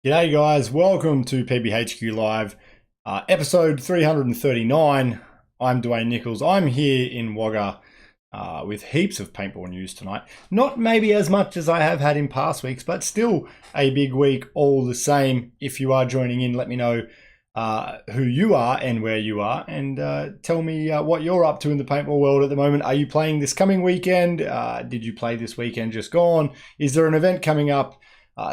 G'day guys, welcome to PBHQ Live, episode 339. I'm Dwayne Nichols. I'm here in Wagga with heaps of paintball news tonight. Not maybe as much as I have had in past weeks, but still a big week all the same. If you are joining in, let me know who you are and where you are, and tell me what you're up to in the paintball world at the moment. Are you playing this coming weekend? Did you play this weekend just gone? Is there an event coming up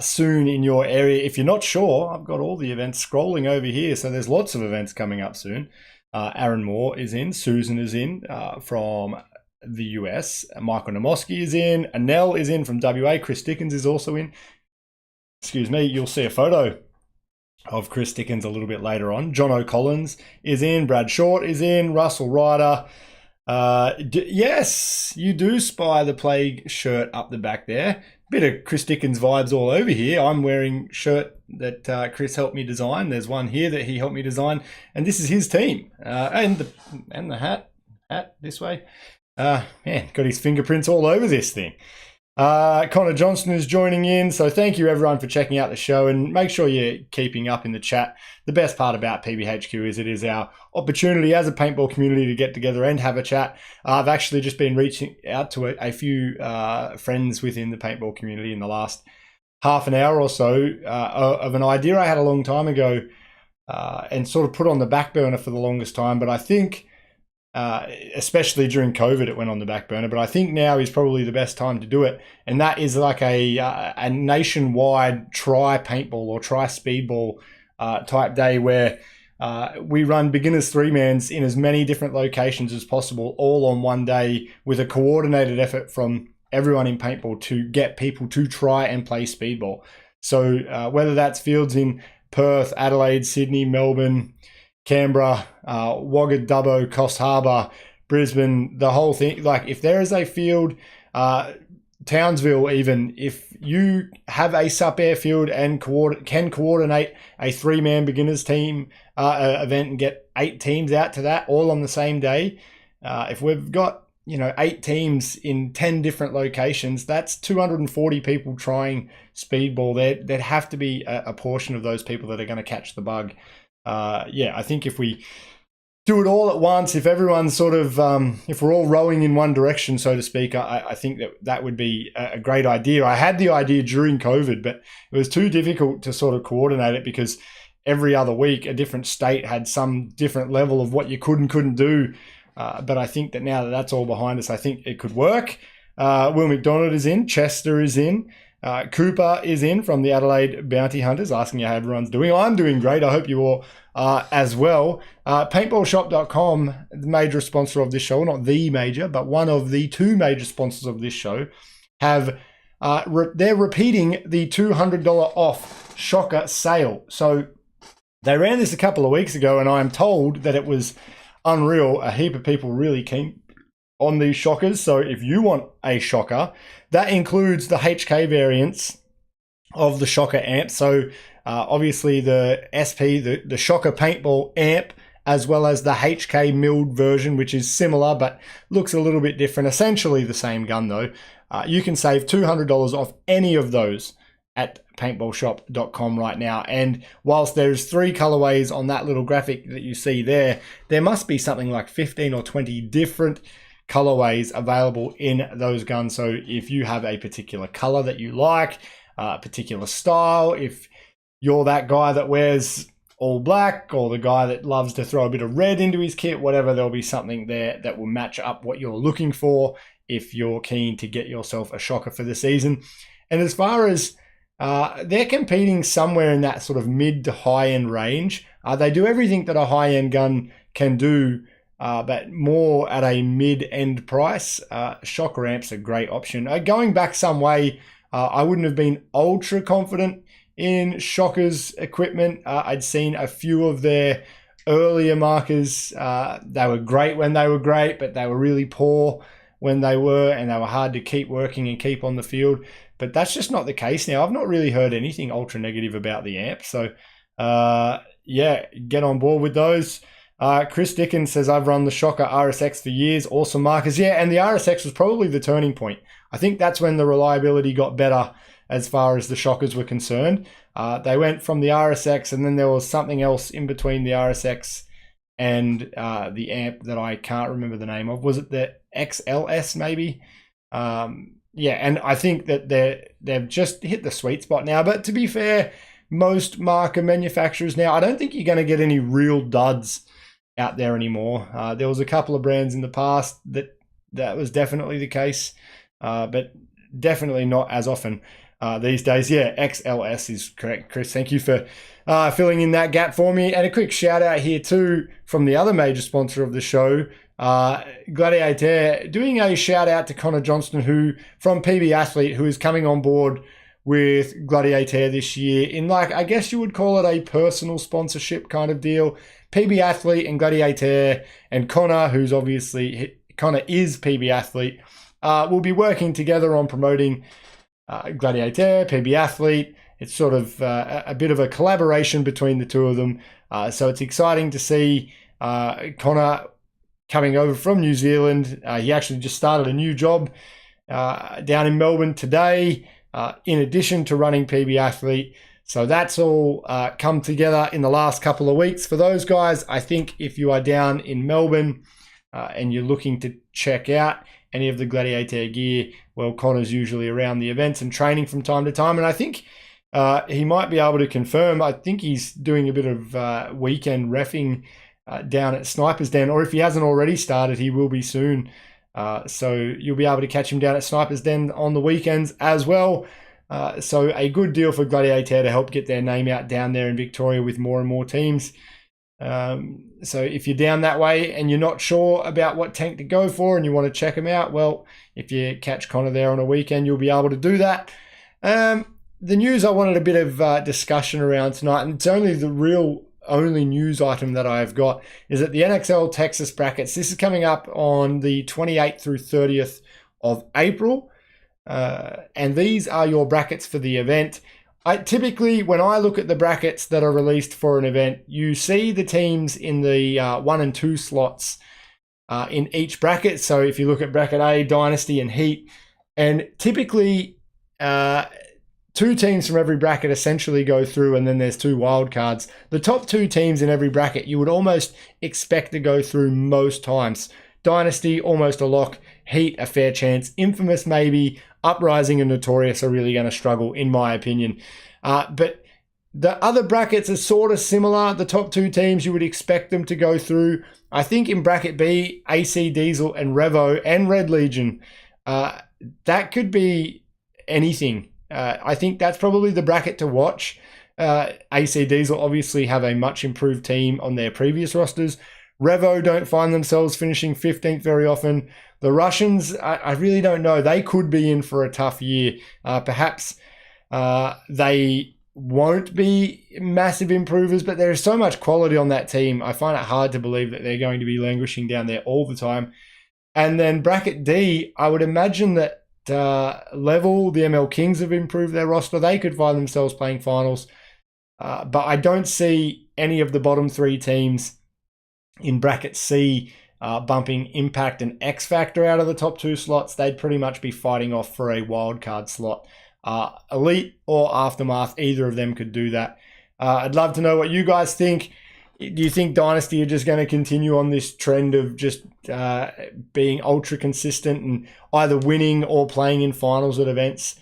soon in your area? If you're not sure, I've got all the events scrolling over here, so there's lots of events coming up soon. Aaron Moore is in, Susan is in from the US, Michael Namoski is in, Anel is in from WA, Chris Dickens is also in. Excuse me, you'll see a photo of Chris Dickens a little bit later on. John O'Collins is in, Brad Short is in, Russell Ryder. Yes, you do spy the Plague shirt up the back there. Bit of Chris Dickens vibes all over here. I'm wearing shirt that Chris helped me design. There's one here that he helped me design, and this is his team. And the hat this way. Man, got his fingerprints all over this thing. Connor Johnson is joining in, so thank you everyone for checking out the show, and make sure you're keeping up in the chat. The best part about PBHQ is it is our opportunity as a paintball community to get together and have a chat. I've actually just been reaching out to a few friends within the paintball community in the last half an hour or so of an idea I had a long time ago and sort of put on the back burner for the longest time, but I think especially during COVID, it went on the back burner. But I think now is probably the best time to do it, and that is like a nationwide try paintball or try speedball type day where we run beginners 3-mans in as many different locations as possible, all on one day, with a coordinated effort from everyone in paintball to get people to try and play speedball. So whether that's fields in Perth, Adelaide, Sydney, Melbourne, Canberra, Wagga, Dubbo, Coffs Harbour, Brisbane, the whole thing. Like, if there is a field, Townsville even, if you have a sup airfield and can coordinate a 3-man beginners team event and get 8 teams out to that all on the same day, if we've got 8 teams in 10 different locations, that's 240 people trying speedball. There'd have to be a portion of those people that are going to catch the bug. I think if we do it all at once, if everyone's sort of, if we're all rowing in one direction, so to speak, I think that would be a great idea. I had the idea during COVID, but it was too difficult to sort of coordinate it because every other week a different state had some different level of what you could and couldn't do. But I think that now that that's all behind us, I think it could work. Will McDonald is in, Chester is in. Cooper is in from the Adelaide Bounty Hunters, asking how everyone's doing. I'm doing great. I hope you all are as well. Paintballshop.com, the major sponsor of this show, not the major, but one of the 2 major sponsors of this show, have they're repeating the $200 off Shocker sale. So they ran this a couple of weeks ago, and I'm told that it was unreal. A heap of people really keen on these shockers. So if you want a shocker, that includes the HK variants of the shocker amp. So obviously the SP, the shocker paintball amp, as well as the HK milled version, which is similar but looks a little bit different. Essentially the same gun though. You can save $200 off any of those at paintballshop.com right now. And whilst there's 3 colorways on that little graphic that you see there must be something like 15 or 20 different colorways available in those guns. So if you have a particular color that you like, a particular style, if you're that guy that wears all black or the guy that loves to throw a bit of red into his kit, whatever, there'll be something there that will match up what you're looking for if you're keen to get yourself a shocker for the season. And as far as they're competing somewhere in that sort of mid to high end range. They do everything that a high end gun can do, but more at a mid-end price. Shocker amp's a great option. Going back some way, I wouldn't have been ultra confident in Shocker's equipment. I'd seen a few of their earlier markers. They were great when they were great, but they were really poor when they were, and they were hard to keep working and keep on the field. But that's just not the case now. I've not really heard anything ultra negative about the amp. So get on board with those. Chris Dickens says, I've run the Shocker RSX for years. Awesome markers. Yeah, and the RSX was probably the turning point. I think that's when the reliability got better as far as the shockers were concerned. They went from the RSX, and then there was something else in between the RSX and the amp that I can't remember the name of. Was it the XLS maybe? Yeah, and I think that they've just hit the sweet spot now. But to be fair, most marker manufacturers now, I don't think you're going to get any real duds out there anymore. There was a couple of brands in the past that was definitely the case, but definitely not as often these days. Yeah, XLS is correct, Chris. Thank you for filling in that gap for me. And a quick shout out here too from the other major sponsor of the show, Gladiator, doing a shout out to Connor Johnston, who from PB Athlete, who is coming on board with Gladiator this year in, like, I guess you would call it a personal sponsorship kind of deal. PB Athlete and Gladiator and Connor, who's obviously, Connor is PB Athlete, will be working together on promoting Gladiator, PB Athlete. It's sort of a bit of a collaboration between the two of them. So it's exciting to see Connor coming over from New Zealand. He actually just started a new job down in Melbourne today, in addition to running PB Athlete. So that's all come together in the last couple of weeks for those guys. I think if you are down in Melbourne and you're looking to check out any of the Gladiator gear, well, Connor's usually around the events and training from time to time. And I think he might be able to confirm. I think he's doing a bit of weekend reffing down at Sniper's Den, or if he hasn't already started, he will be soon. So you'll be able to catch him down at Sniper's Den on the weekends as well. So a good deal for Gladiator to help get their name out down there in Victoria with more and more teams. So if you're down that way and you're not sure about what tank to go for and you want to check them out, well, if you catch Connor there on a weekend, you'll be able to do that. The news I wanted a bit of discussion around tonight, and it's only the only news item that I've got, is that the NXL Texas brackets, this is coming up on the 28th through 30th of April. And these are your brackets for the event. Typically, when I look at the brackets that are released for an event, you see the teams in the 1 and 2 slots in each bracket. So if you look at bracket A, Dynasty and Heat, and typically 2 teams from every bracket essentially go through, and then there's 2 wild cards. The top 2 teams in every bracket you would almost expect to go through most times. Dynasty, almost a lock. Heat, a fair chance. Infamous, maybe. Uprising and Notorious are really going to struggle, in my opinion. But the other brackets are sort of similar. The top 2 teams, you would expect them to go through. I think in bracket B, AC Diesel and Revo and Red Legion, that could be anything. I think that's probably the bracket to watch. AC Diesel obviously have a much improved team on their previous rosters. Revo don't find themselves finishing 15th very often. The Russians, I really don't know. They could be in for a tough year. Perhaps they won't be massive improvers, but there is so much quality on that team. I find it hard to believe that they're going to be languishing down there all the time. And then bracket D, I would imagine that Level, the ML Kings have improved their roster. They could find themselves playing finals. But I don't see any of the bottom 3 teams in bracket C bumping Impact and X Factor out of the top 2 slots. They'd pretty much be fighting off for a wildcard slot. Elite or Aftermath, either of them could do that. I'd love to know what you guys think. Do you think Dynasty are just going to continue on this trend of just being ultra consistent and either winning or playing in finals at events?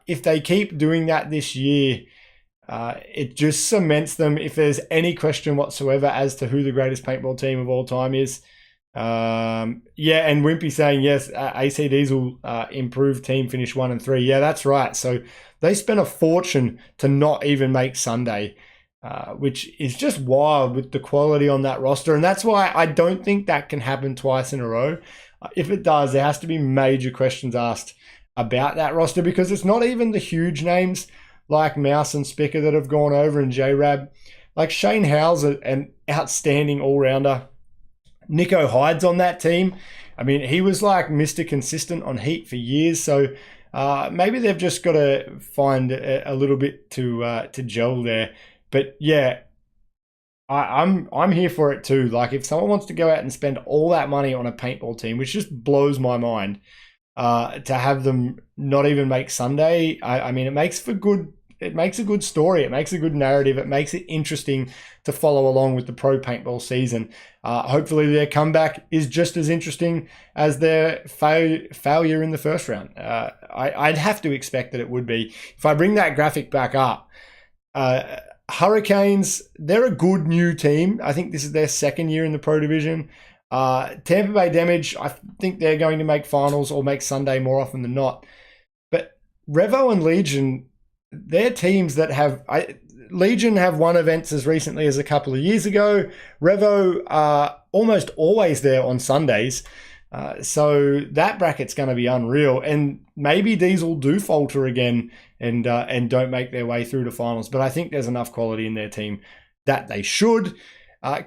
If they keep doing that this year, it just cements them, if there's any question whatsoever, as to who the greatest paintball team of all time is. Yeah, and Wimpy saying, yes, AC Diesel improved team, finished 1 and 3. Yeah, that's right. So they spent a fortune to not even make Sunday, which is just wild with the quality on that roster. And that's why I don't think that can happen twice in a row. If it does, there has to be major questions asked about that roster, because it's not even the huge names like Mouse and Spicker that have gone over, and J-Rab. Like Shane Howell's an outstanding all-rounder. Nico Hyde's on that team. I mean, he was like Mr. Consistent on Heat for years, so maybe they've just got to find a little bit to gel there. But yeah, I'm here for it too. Like, if someone wants to go out and spend all that money on a paintball team, which just blows my mind, to have them not even make Sunday. I mean, it makes a good story. It makes a good narrative. It makes it interesting to follow along with the pro paintball season. Hopefully their comeback is just as interesting as their failure in the first round. I'd have to expect that it would be. If I bring that graphic back up, Hurricanes, they're a good new team. I think this is their second year in the pro division. Tampa Bay Damage, I think they're going to make finals or make Sunday more often than not. But Revo and Legion, they're teams that have... Legion have won events as recently as a couple of years ago. Revo are almost always there on Sundays. So that bracket's going to be unreal. And maybe Diesel do falter again and don't make their way through to finals. But I think there's enough quality in their team that they should.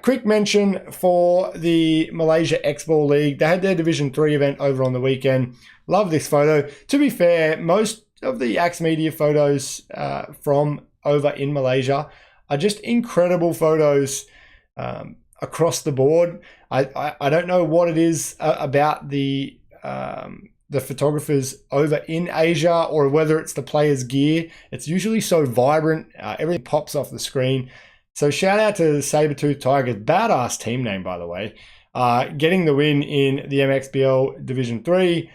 Quick mention for the Malaysia Expo League. They had their Division 3 event over on the weekend. Love this photo. To be fair, most of the Axe Media photos from over in Malaysia are just incredible photos across the board. I don't know what it is about the photographers over in Asia, or whether it's the players' gear. It's usually so vibrant. Everything pops off the screen. So shout out to the Sabertooth Tigers, badass team name, by the way, getting the win in the MXBL Division 3.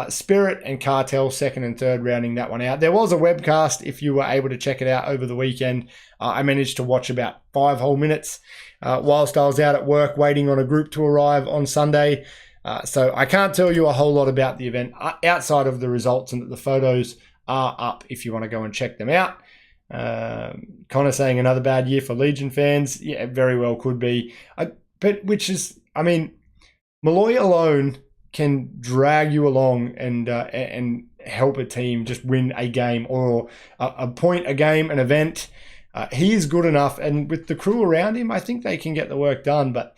Spirit and Cartel second and third, rounding that one out. There was a webcast if you were able to check it out over the weekend. I managed to watch about 5 whole minutes whilst I was out at work waiting on a group to arrive on Sunday. So I can't tell you a whole lot about the event outside of the results, and that the photos are up if you want to go and check them out. Connor saying another bad year for Legion fans. Yeah, it very well could be. Malloy alone can drag you along and help a team just win a game or a point a game, an event. He is good enough, and with the crew around him, I think they can get the work done. But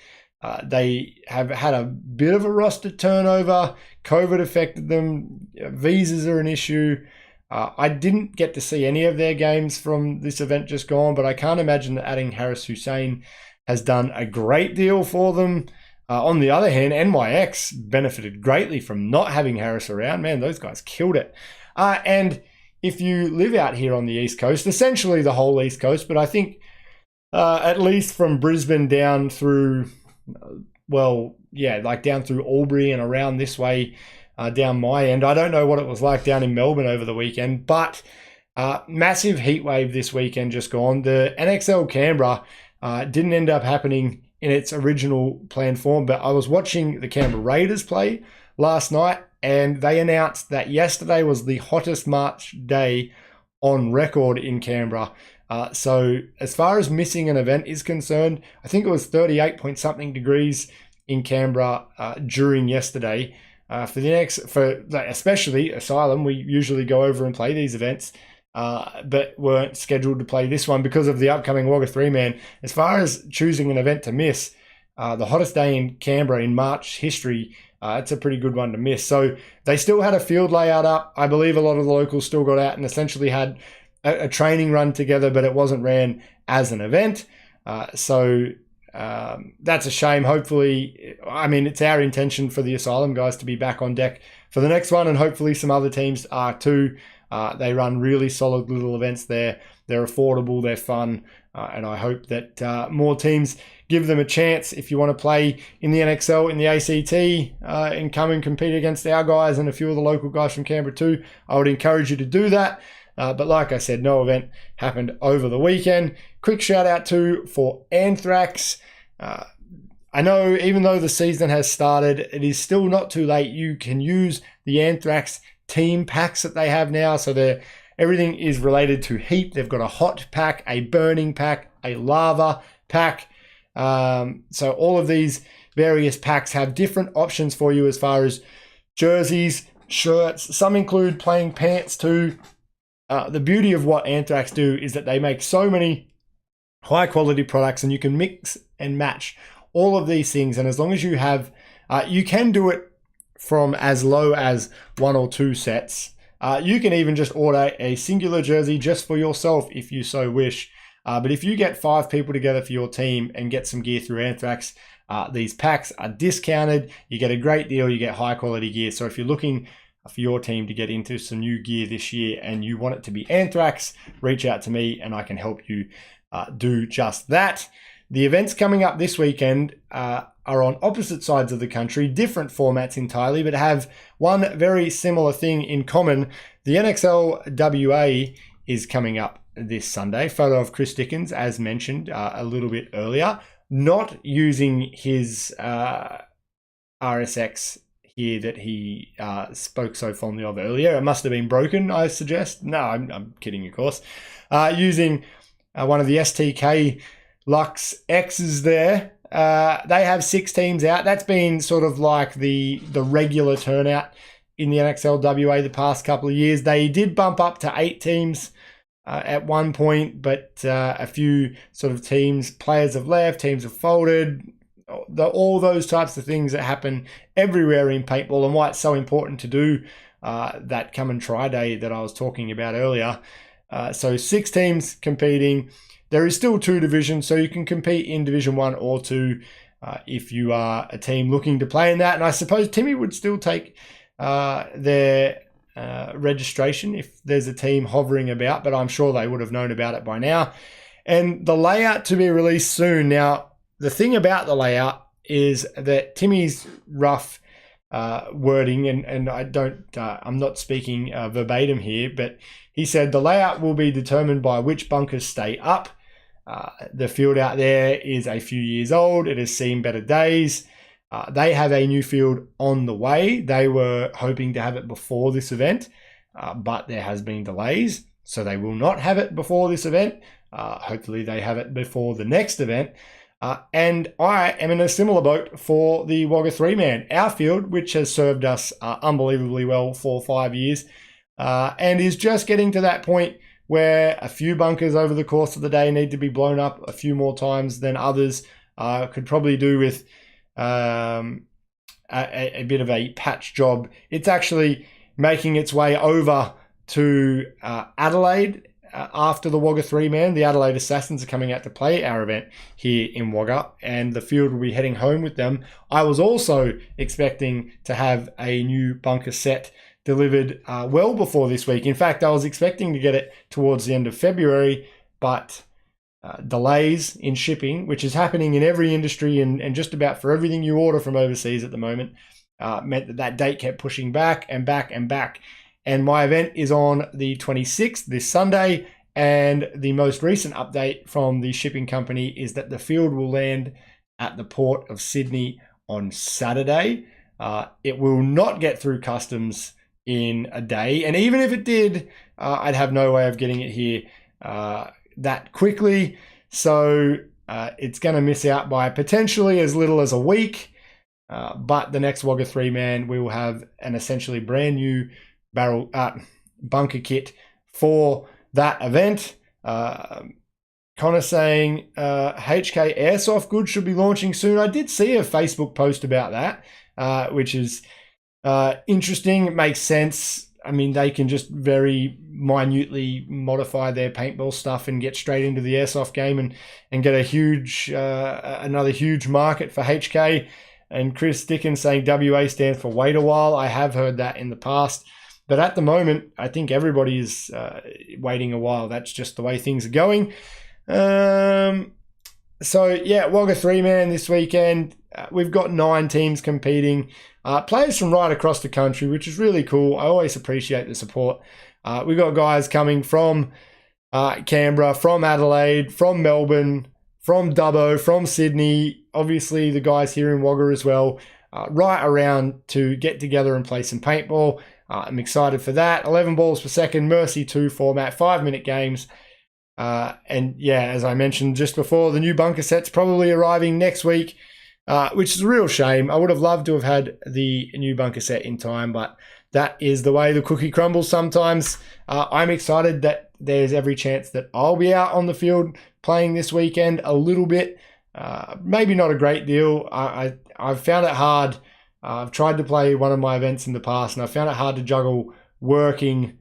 they have had a bit of a roster turnover. COVID affected them. Visas are an issue. I didn't get to see any of their games from this event just gone, but I can't imagine that adding Harris Hussein has done a great deal for them. On the other hand, NYX benefited greatly from not having Harris around. Man, those guys killed it. And if you live out here on the East Coast, essentially the whole East Coast, but I think at least from Brisbane down through, down through Albury and around this way, down my end. I don't know what it was like down in Melbourne over the weekend, but massive heat wave this weekend just gone. The NXL Canberra didn't end up happening in its original planned form, but I was watching the Canberra Raiders play last night, and they announced that yesterday was the hottest March day on record in Canberra. So as far as missing an event is concerned, I think it was 38 point something degrees in Canberra during yesterday. For especially Asylum, we usually go over and play these events, but weren't scheduled to play this one because of the upcoming Wagga 3 man. As far as choosing an event to miss, the hottest day in Canberra in March history, it's a pretty good one to miss. So they still had a field layout up. I believe a lot of the locals still got out and essentially had a training run together, but it wasn't ran as an event. That's a shame. Hopefully, it's our intention for the Asylum guys to be back on deck for the next one, and hopefully some other teams are too. They run really solid little events there. They're affordable, they're fun, and I hope that more teams give them a chance. If you want to play in the NXL, in the ACT, and come and compete against our guys and a few of the local guys from Canberra too, I would encourage you to do that. But like I said, no event happened over the weekend. Quick shout out too for Anthrax. I know even though the season has started, it is still not too late. You can use the Anthrax team packs that they have now. So everything is related to heat. They've got a hot pack, a burning pack, a lava pack. So all of these various packs have different options for you as far as jerseys, shirts. Some include playing pants too. The beauty of what Anthrax do is that they make so many high quality products, and you can mix and match all of these things. And as long as you have, you can do it from as low as 1 or 2 sets. You can even just order a singular jersey just for yourself if you so wish. But if you get 5 people together for your team and get some gear through Anthrax, these packs are discounted. You get a great deal. You get high quality gear. So if you're looking for your team to get into some new gear this year and you want it to be Anthrax, reach out to me and I can help you do just that. The events coming up this weekend are on opposite sides of the country, different formats entirely, but have one very similar thing in common. The NXL WA is coming up this Sunday. Photo of Chris Dickens, as mentioned a little bit earlier, not using his RSX here that he spoke so fondly of earlier. It must have been broken, I suggest. No, I'm kidding, of course. Using one of the STK Lux X's there. They have 6 teams out. That's been sort of like the regular turnout in the NXL WA the past couple of years. They did bump up to 8 teams at one point, but a few sort of players have left, teams have folded, all those types of things that happen everywhere in paintball, and why it's so important to do that come and try day that I was talking about earlier. So 6 teams competing. There is still 2 divisions, so you can compete in Division 1 or 2 if you are a team looking to play in that. And I suppose Timmy would still take their registration if there's a team hovering about, but I'm sure they would have known about it by now. And the layout to be released soon. Now, the thing about the layout is that Timmy's rough wording, and I'm not speaking verbatim here, but he said the layout will be determined by which bunkers stay up. The field out there is a few years old. It has seen better days. They have a new field on the way. They were hoping to have it before this event, but there has been delays, so they will not have it before this event. Hopefully they have it before the next event. And I am in a similar boat for the Wagga 3-man. Our field, which has served us unbelievably well for 5 years, and is just getting to that point where a few bunkers over the course of the day need to be blown up a few more times than others. Could probably do with a bit of a patch job. It's actually making its way over to Adelaide after the Wagga 3-man. The Adelaide Assassins are coming out to play our event here in Wagga, and the field will be heading home with them. I was also expecting to have a new bunker set delivered well before this week. In fact, I was expecting to get it towards the end of February, but delays in shipping, which is happening in every industry and just about for everything you order from overseas at the moment, meant that date kept pushing back and back and back. And my event is on the 26th, this Sunday, and the most recent update from the shipping company is that the field will land at the port of Sydney on Saturday. It will not get through customs in a day, and even if it did, I'd have no way of getting it here that quickly, so it's going to miss out by potentially as little as a week, but the next Wagga 3-man, we will have an essentially brand new bunker kit for that event. Connor saying HK Airsoft goods should be launching soon. I did see a Facebook post about that, which is interesting. It makes sense. I mean, they can just very minutely modify their paintball stuff and get straight into the airsoft game and get a huge, another huge market for HK. And Chris Dickens saying WA stands for wait a while. I have heard that in the past, but at the moment, I think everybody is waiting a while. That's just the way things are going. So yeah, Wagga 3-man this weekend. We've got 9 teams competing. Players from right across the country, which is really cool. I always appreciate the support. We've got guys coming from Canberra, from Adelaide, from Melbourne, from Dubbo, from Sydney. Obviously, the guys here in Wagga as well. Right around to get together and play some paintball. I'm excited for that. 11 balls per second, Mercy 2 format, 5-minute games. And yeah, as I mentioned just before, the new bunker set's probably arriving next week, which is a real shame. I would have loved to have had the new bunker set in time, but that is the way the cookie crumbles sometimes. I'm excited that there's every chance that I'll be out on the field playing this weekend a little bit. Maybe not a great deal. I've found it hard. I've tried to play one of my events in the past, and I found it hard to juggle working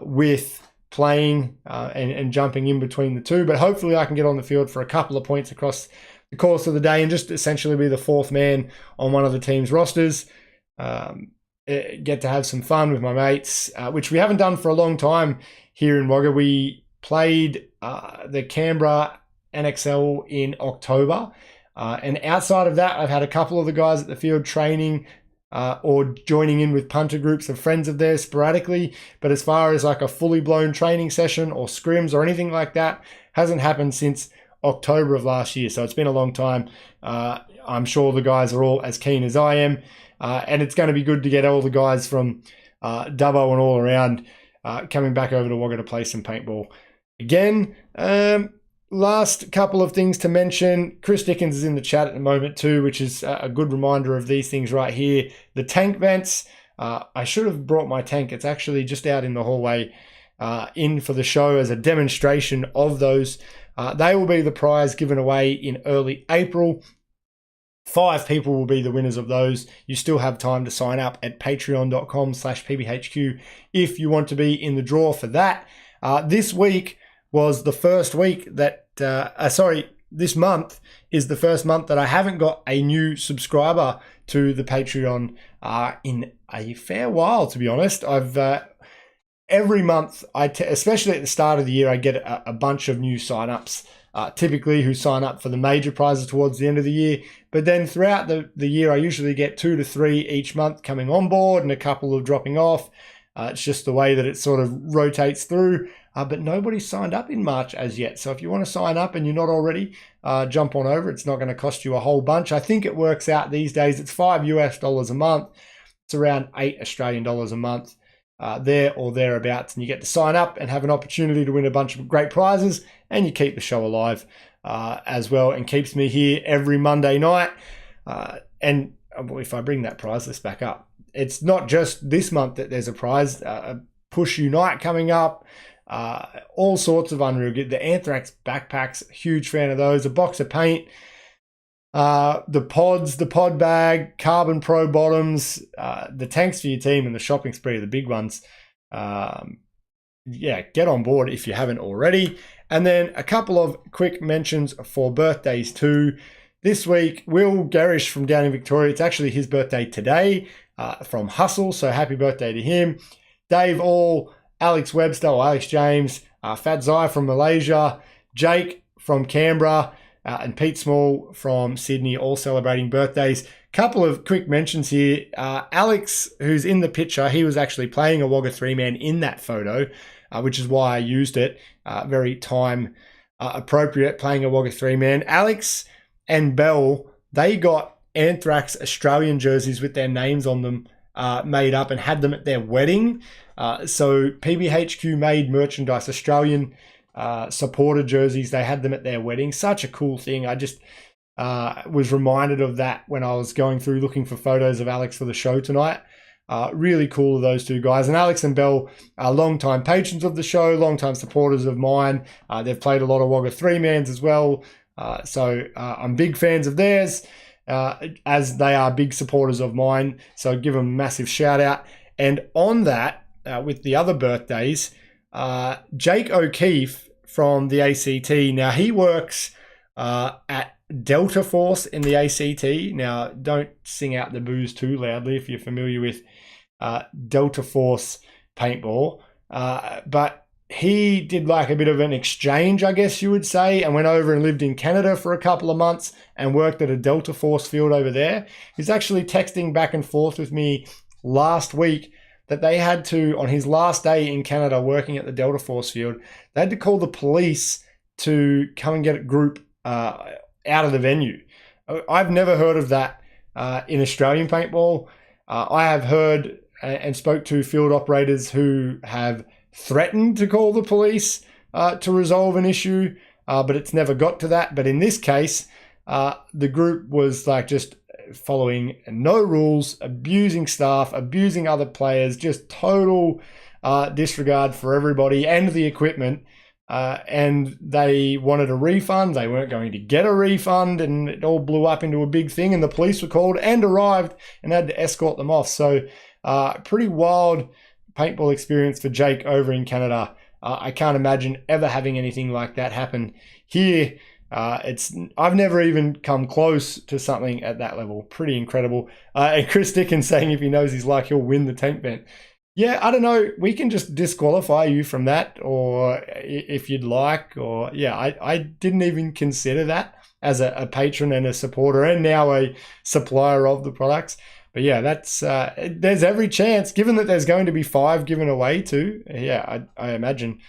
with playing and jumping in between the two. But hopefully I can get on the field for a couple of points across the course of the day and just essentially be the 4th man on one of the team's rosters. get to have some fun with my mates, which we haven't done for a long time here in Wagga. We played the Canberra NXL in October. And outside of that, I've had a couple of the guys at the field training or joining in with punter groups of friends of theirs sporadically. But as far as like a fully blown training session or scrims or anything like that, hasn't happened since October of last year. So it's been a long time. I'm sure the guys are all as keen as I am. And it's going to be good to get all the guys from Dubbo and all around coming back over to Wagga to play some paintball again. Last couple of things to mention. Chris Dickens is in the chat at the moment too, which is a good reminder of these things right here. The tank vents. I should have brought my tank. It's actually just out in the hallway in for the show as a demonstration of those. They will be the prize given away in early April. 5 people will be the winners of those. You still have time to sign up at patreon.com/PBHQ if you want to be in the draw for that. This week was the first week that, this month is the first month that I haven't got a new subscriber to the Patreon in a fair while, to be honest. I've every month, especially at the start of the year, I get a bunch of new signups, typically who sign up for the major prizes towards the end of the year. But then throughout the year, I usually get 2 to 3 each month coming on board and a couple of dropping off. It's just the way that it sort of rotates through. But nobody's signed up in March as yet. So if you want to sign up and you're not already, jump on over. It's not going to cost you a whole bunch. I think it works out these days. It's $5 a month. It's around $8 a month, there or thereabouts. And you get to sign up and have an opportunity to win a bunch of great prizes. And you keep the show alive as well, and keeps me here every Monday night. And if I bring that prize list back up, it's not just this month that there's a prize. Push Unite coming up. All sorts of unreal. The Anthrax backpacks, huge fan of those. A box of paint, the pods, the pod bag, Carbon Pro bottoms, the tanks for your team, and the shopping spree are the big ones. Yeah, get on board if you haven't already. And then a couple of quick mentions for birthdays too. This week, Will Garish from down in Victoria. It's actually his birthday today from Hustle, so happy birthday to him. Dave All, Alex Webster, or Alex James, Fat Zai from Malaysia, Jake from Canberra, and Pete Small from Sydney, all celebrating birthdays. Couple of quick mentions here. Alex, who's in the picture, he was actually playing a Wagga 3-man in that photo, which is why I used it. Very time appropriate, playing a Wagga 3-man. Alex and Bell, they got Anthrax Australian jerseys with their names on them made up and had them at their wedding. So PBHQ made merchandise, Australian supporter jerseys. They had them at their wedding. Such a cool thing. I just was reminded of that when I was going through looking for photos of Alex for the show tonight. Really cool of those two guys. And Alex and Bell are long-time patrons of the show, long-time supporters of mine. They've played a lot of Wagga 3-mans as well. So I'm big fans of theirs, as they are big supporters of mine. So give them a massive shout out. And on that, with the other birthdays, Jake OKeefe from the ACT. Now he works at Delta Force in the ACT. Now don't sing out the booze too loudly if you're familiar with Delta Force paintball. But he did like a bit of an exchange, I guess you would say, and went over and lived in Canada for a couple of months and worked at a Delta Force field over there. He's actually texting back and forth with me last week that they had to, on his last day in Canada working at the Delta Force field, they had to call the police to come and get a group out of the venue. I've never heard of that in Australian paintball. I have heard and spoke to field operators who have threatened to call the police to resolve an issue, but it's never got to that. But in this case, the group was like just following no rules, abusing staff, abusing other players, just total disregard for everybody and the equipment. And they wanted a refund. They weren't going to get a refund, and it all blew up into a big thing, and the police were called and arrived and had to escort them off. So pretty wild paintball experience for Jake over in Canada. I can't imagine ever having anything like that happen here I've never even come close to something at that level. Pretty incredible. And Chris Dickens saying if he knows his luck, he'll win the tank vent. Yeah, I don't know. We can just disqualify you from that, or if you'd like, or yeah, I didn't even consider that as a patron and a supporter, and now a supplier of the products. But yeah, that's there's every chance, given that there's going to be 5 given away too. Yeah, I imagine.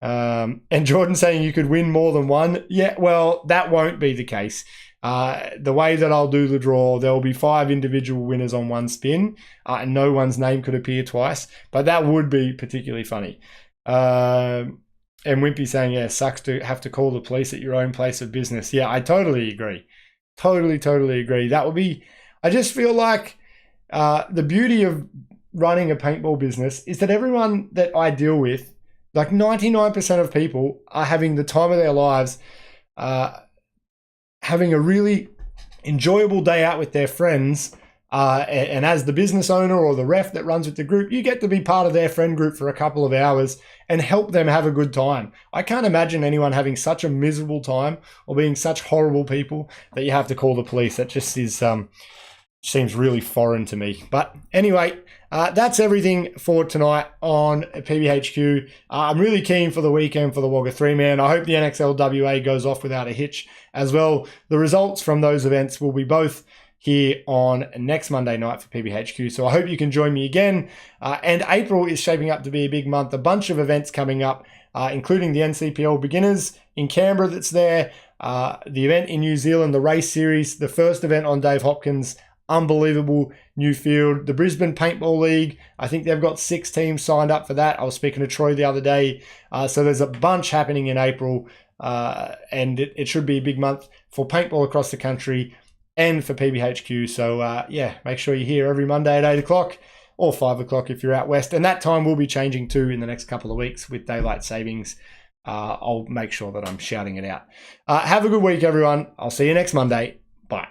And Jordan saying you could win more than one. Yeah, well, that won't be the case. The way that I'll do the draw, there will be 5 individual winners on one spin, and no one's name could appear twice. But that would be particularly funny. And Wimpy saying, yeah, sucks to have to call the police at your own place of business. Yeah, I totally agree. Totally agree. That would be, I just feel like the beauty of running a paintball business is that everyone that I deal with, like 99% of people, are having the time of their lives, having a really enjoyable day out with their friends. And as the business owner or the ref that runs with the group, you get to be part of their friend group for a couple of hours and help them have a good time. I can't imagine anyone having such a miserable time or being such horrible people that you have to call the police. That just is seems really foreign to me. But anyway, that's everything for tonight on PBHQ. I'm really keen for the weekend for the Wagga 3-man. I hope the NXL WA goes off without a hitch as well. The results from those events will be both here on next Monday night for PBHQ. So I hope you can join me again. And April is shaping up to be a big month. A bunch of events coming up, including the NCPL Beginners in Canberra that's there, the event in New Zealand, the race series, the first event on Dave Hopkins, unbelievable new field, the Brisbane Paintball League. I think they've got 6 teams signed up for that. I was speaking to Troy the other day. So there's a bunch happening in April, and it should be a big month for paintball across the country and for PBHQ. So yeah, make sure you're here every Monday at 8 o'clock or 5 o'clock if you're out west. And that time will be changing too in the next couple of weeks with daylight savings. I'll make sure that I'm shouting it out. Have a good week, everyone. I'll see you next Monday. Bye.